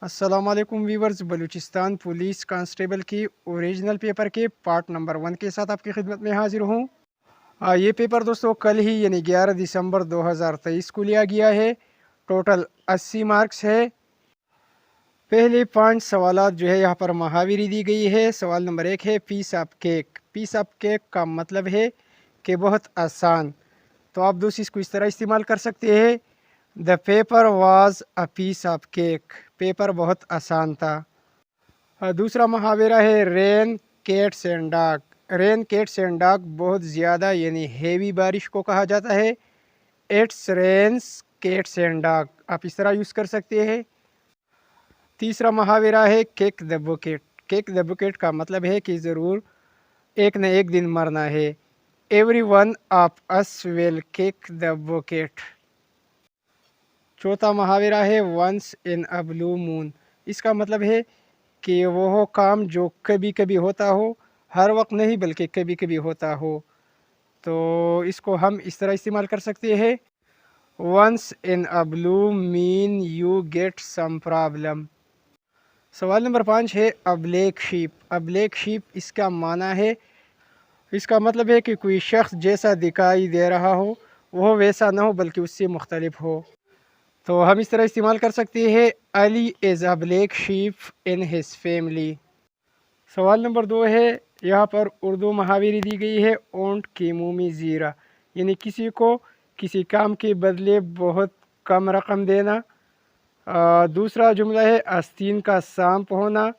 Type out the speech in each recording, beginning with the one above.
अस्सलाम वालेकुम viewers. Balochistan police constable की ओरिजिनल पेपर के पार्ट नंबर 1 के साथ आपकी खिदमत में हाजिर हूँ। ये पेपर दोस्तों कल ही यानी 11 दिसंबर 2023 को लिया गया है। टोटल 80 मार्क्स है। पहले 5 सवालात जो है यहाँ पर महावीरी दी गई है। सवाल नंबर 1 है piece of cake. Piece of cake का मतलब है कि बहुत आसान। तो आप दोस्त इसको इस तरह इस्तेमाल कर सकते हैं, the paper was a piece of cake. Paper बहुत आसान था। दूसरा मुहावरा है rain cats and dog. Rain cats and dog बहुत ज़्यादा यानी हेवी बारिश को कहा जाता है। It's rains cats and dog आप इस तरह यूज़ कर सकते हैं। तीसरा मुहावरा है kick the bouquet. Kick the bouquet का मतलब है कि ज़रूर एक न एक दिन मरना है। Every one of us will kick the bucket. चौथा मुहावरा है once in a blue moon. इसका मतलब है कि वो काम जो कभी कभी होता हो, हर वक्त नहीं बल्कि कभी कभी होता हो। तो इसको हम इस तरह इस्तेमाल कर सकते हैं, once in a blue moon you get some problem. सवाल नंबर 5 है a black sheep. A black sheep इसका माना है, इसका मतलब है कि कोई शख्स जैसा दिखाई दे रहा हो वो वैसा ना हो बल्कि उससे मुख्तलिफ हो। तो हम इस तरह इस्तेमाल कर सकते हैं, Ali is a black sheep in his family. सवाल नंबर 2 है, यहाँ पर उर्दू मुहावरे दी गई है, ओंट की मुँह में ज़ीरा, यानी किसी को किसी काम के बदले बहुत कम रकम देना। दूसरा जुमला है आस्तीन का सांप होना।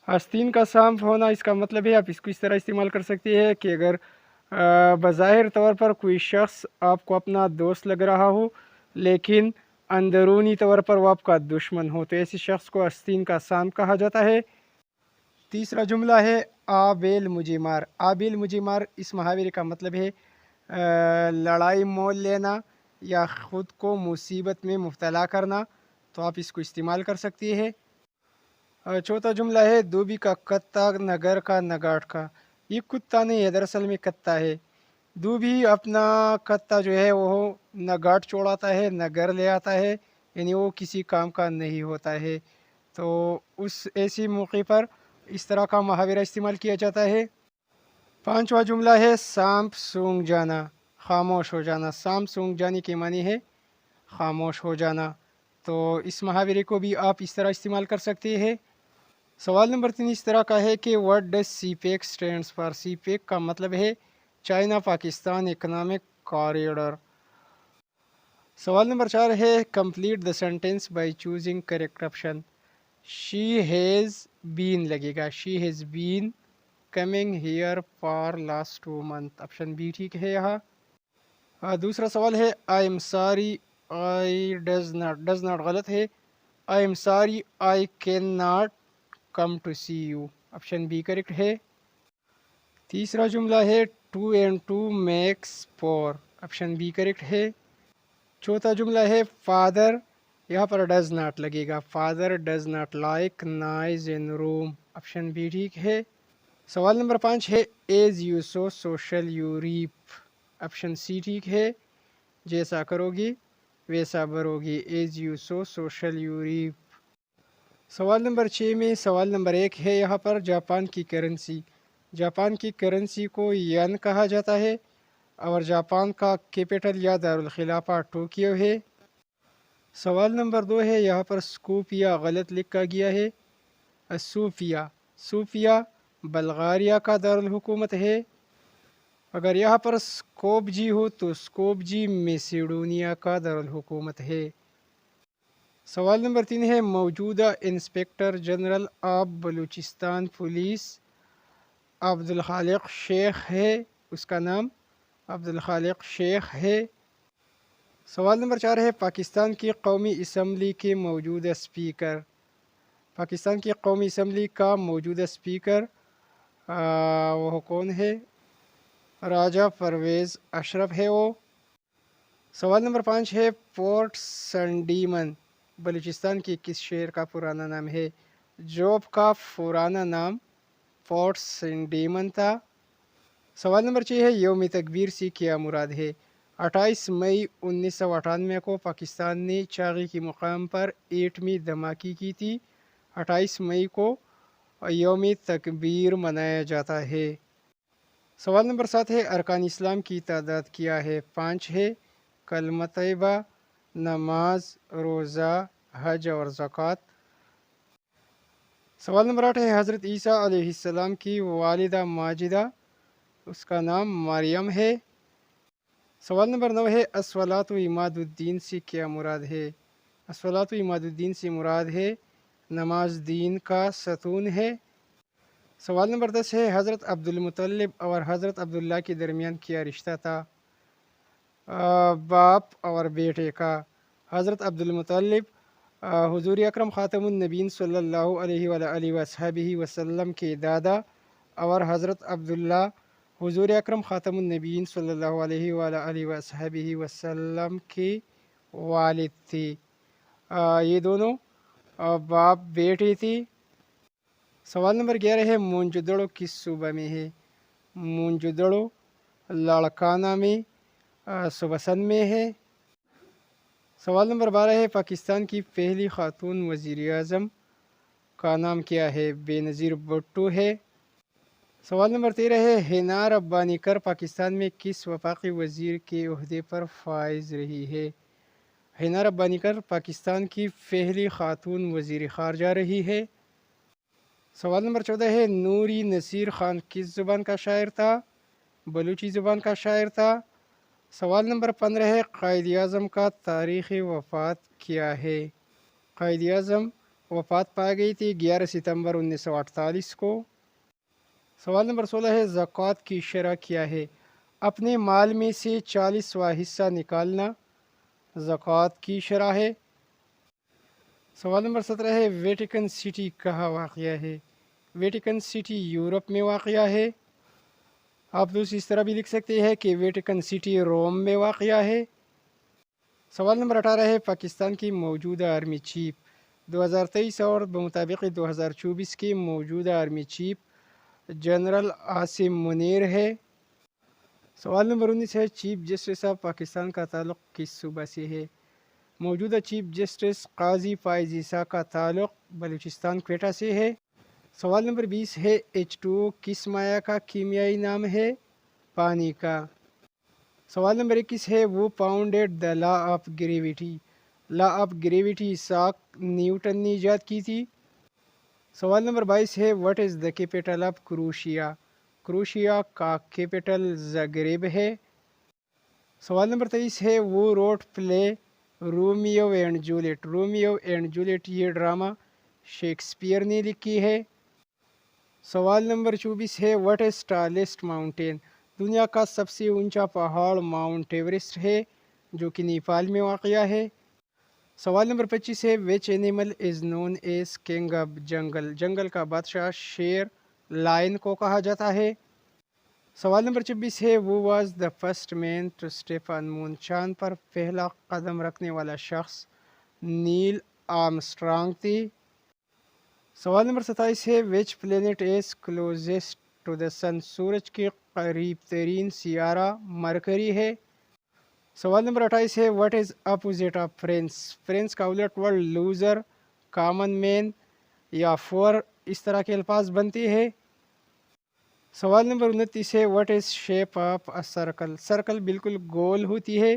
आस्तीन का सांप होना इसका मतलब है, आप इसको इस तरह इस्तेमाल कर सकते हैं कि अगर बज़ाहिर तौर पर कोई शख्स आपको अपना दोस्त लग रहा हो लेकिन अंदरूनी तौर पर वो आपका दुश्मन हो, तो ऐसे शख्स को आस्तीन का सांप कहा जाता है। तीसरा जुमला है आबेल मुझे मार। आबेल मुझे मार इस मुहावरे का मतलब है लड़ाई मोल लेना या ख़ुद को मुसीबत में मुब्तला करना। तो आप इसको इस्तेमाल कर सकती है। चौथा जुमला है दूबी का कत्ता न घर का न गाठ का। ये कुत्ता नहीं है, दरअसल में कत्ता है। दूबी अपना कत्ता जो है वो न गाठ छोड़ाता है न घर ले आता है, यानी वो किसी काम का नहीं होता है। तो उस ऐसी मौके पर इस तरह का मुहावरा इस्तेमाल किया जाता है। पांचवा जुमला है सांप सूंघ जाना, खामोश हो जाना। सांप सूंघ जाने के मानी है खामोश हो जाना। तो इस मुहावरे को भी आप इस तरह इस्तेमाल कर सकते हैं। सवाल नंबर 3 इस तरह का है कि what does CPEC stands for. CPEC का मतलब है चाइना पाकिस्तान इकोनॉमिक कॉरिडोर। सवाल नंबर 4 है complete the sentence by choosing correct option. She has been लगेगा, she has been coming here for last 2 month. Option B ठीक है यहाँ। दूसरा सवाल है I am sorry I does not गलत है, I am sorry I can not come to see you. Option B correct है। तीसरा जुमला है two and two makes four. Option B correct है। चौथा जुमला है फादर, यहाँ पर डज नॉट लगेगा, father does not like noise in room. Option B ठीक है। सवाल नंबर 5 है as you sow so shall you reap. Option C ठीक है, जैसा करोगी वैसा भरोगी, as you sow so shall you reap. सवाल नंबर 6 में सवाल नंबर 1 है, यहाँ पर जापान की करेंसी। जापान की करेंसी को यन कहा जाता है और जापान का कैपिटल या दारुल खिलाफा टोक्यो है। सवाल नंबर 2 है, यहाँ पर स्कूपिया गलत लिखा गया है, सूफिया। सूफिया बल्गारिया का दारुल हुकूमत है। अगर यहाँ पर स्कोपजी हो तो स्कोपजी मैसेडोनिया का दारुल हुकूमत है। सवाल नंबर 3 है, मौजूदा inspector general of Balochistan police Abdul Khaliq Shaikh है, उसका नाम अब्दुल खालिक शेख है। सवाल नंबर 4 है, पाकिस्तान की कौमी असम्बली के मौजूदा स्पीकर। पाकिस्तान की कौमी असम्बली का मौजूदा स्पीकर वो कौन है, राजा परवेज़ अशरफ है वो। सवाल नंबर 5 है, पोर्ट संडीमन बलूचिस्तान के किस शहर का पुराना नाम है। जोब का पुराना नाम पोर्ट संडीमन था। सवाल नंबर 6 है, यौम तकबीर से क्या मुराद है। 28 मई 1998 को पाकिस्तान ने चागी के मुकाम पर एटमी धमाकी की थी 28 मई को यौम तकबीर मनाया जाता है। सवाल नंबर 7 है, अरकान इस्लाम की तादाद क्या है? 5 है। कलमा तैयबा, नमाज, रोज़ा, हज और ज़कात। सवाल नंबर 8 है, हज़रत ईसा अलैहिस्सलाम की वालिदा माजिदा, उसका नाम मरियम है। सवाल नंबर 9 है, अस्सलातु इमादुद्दीन से क्या मुराद है? अस्सलातु इमादुद्दीन से मुराद है नमाज दीन का सतून है। सवाल नंबर 10 है, हज़रत अब्दुल मुत्तलिब और हज़रत अब्दुल्ला के दरमियान क्या रिश्ता था? बाप और बेटे का। हज़रत अब्दुल मुत्तलिब हुज़ूर अकरम ख़ातमुन नबीन सल्लल्लाहु अलैहि वसल्लम के दादा और हज़रत अब्दुल्ला हुज़ूर अकरम ख़ातमुन नबीन सल्लल्लाहु अलैहि वसल्लम के वालिद थे। ये दोनों बाप बेटे थे। सवाल नंबर 11 है, मोनजोदड़ो किस सूबा में है? मोनजोदड़ो लाड़काना में सुबसन में है। सवाल नंबर 12 है, पाकिस्तान की पहली खातून वज़ीर आज़म का नाम क्या है? बेनज़ीर भुट्टो है। सवाल नंबर 13 है, हिना रब्बानी कर पाकिस्तान में किस वफाकी वज़ीर के ओहदे पर फाइज रही है? हिना रब्बानी कर पाकिस्तान की पहली खातून वज़ीर ख़ारजा रही है। सवाल नंबर 14 है, नूरी नसीर ख़ान किस ज़ुबान का शायर था? बलूची ज़ुबान का शायर था। सवाल नंबर 15 है, क़ायद आज़म का तारीख़ वफ़ात क्या है? क़ायद आज़म वफ़ात पा गई थी 11 सितंबर 1948 को। सवाल नंबर 16 है, ज़कात की शरह क्या है? अपने माल में से 40वां हिस्सा निकालना ज़कात की शरह है। सवाल नंबर 17 है, वेटिकन सिटी कहाँ वाक़या है? वेटिकन सिटी यूरोप में वाक़या है। आप दोस्त इस तरह भी लिख सकते हैं कि वेटिकन सिटी रोम में वाक़या है। सवाल नंबर 18 है, पाकिस्तान की मौजूदा आर्मी चीफ 2023 और बमुताबिक 2024 के मौजूदा army chief general Asim Munir है। सवाल नंबर 19 है, चीफ जस्टिस ऑफ पाकिस्तान का ताल्लुक़ किस सूबा से है? मौजूदा चीफ जस्टिस काजी फाइज़ ईसा का ताल्लुक़ बलूचिस्तान क्वेटा से है। सवाल नंबर 20 है, H2O किस माया का कीमियाई नाम है? पानी का। सवाल नंबर 21 है, वो founded the law of gravity. Law of gravity Isaac Newton ने ईजाद की थी। सवाल नंबर 22 है, what is the capital of Croatia? Croatia का कैपिटल ज़ग्रेब है। सवाल नंबर 23 है, वो wrote play Romeo and Juliet. Romeo and Juliet ये ड्रामा शेक्सपियर ने लिखी है। सवाल नंबर 24 है, व्हाट इज़ टॉलेस्ट माउंटेन? दुनिया का सबसे ऊंचा पहाड़ माउंट एवरेस्ट है जो कि नेपाल में वाक़या है। सवाल नंबर 25 है, which animal is known as king of jungle? जंगल का बादशाह शेर लायन को कहा जाता है। सवाल नंबर 26 है, वो was the first man to step on moon? चांद पर पहला कदम रखने वाला शख्स नील आर्मस्ट्रांग थे। सवाल नंबर 27 है, which planet is closest to the sun? सूरज के करीब तरीन सियारा मरकरी है। सवाल नंबर 28 है, what is opposite of friends? Friends का उलट वर्ड लूज़र, कॉमन मैन या फोर इस तरह के अल्फाज बनते हैं। सवाल नंबर 29 है, what is shape of a circle? Circle बिल्कुल गोल होती है,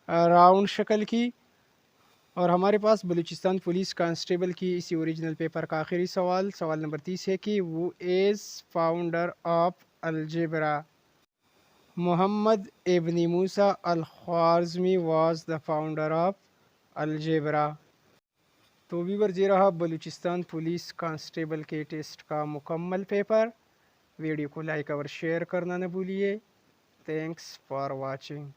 राउंड शक्ल की। और हमारे पास बलूचिस्तान पुलिस कांस्टेबल की इसी ओरिजिनल पेपर का आखिरी सवाल, सवाल नंबर 30 है कि who is founder of algebra? Muhammad ibn Musa al Khwarizmi was the founder of algebra. तो व्यूअर, ये रहा बलूचिस्तान पुलिस कांस्टेबल के टेस्ट का मुकम्मल पेपर। वीडियो को लाइक और शेयर करना न भूलिए। Thanks for watching.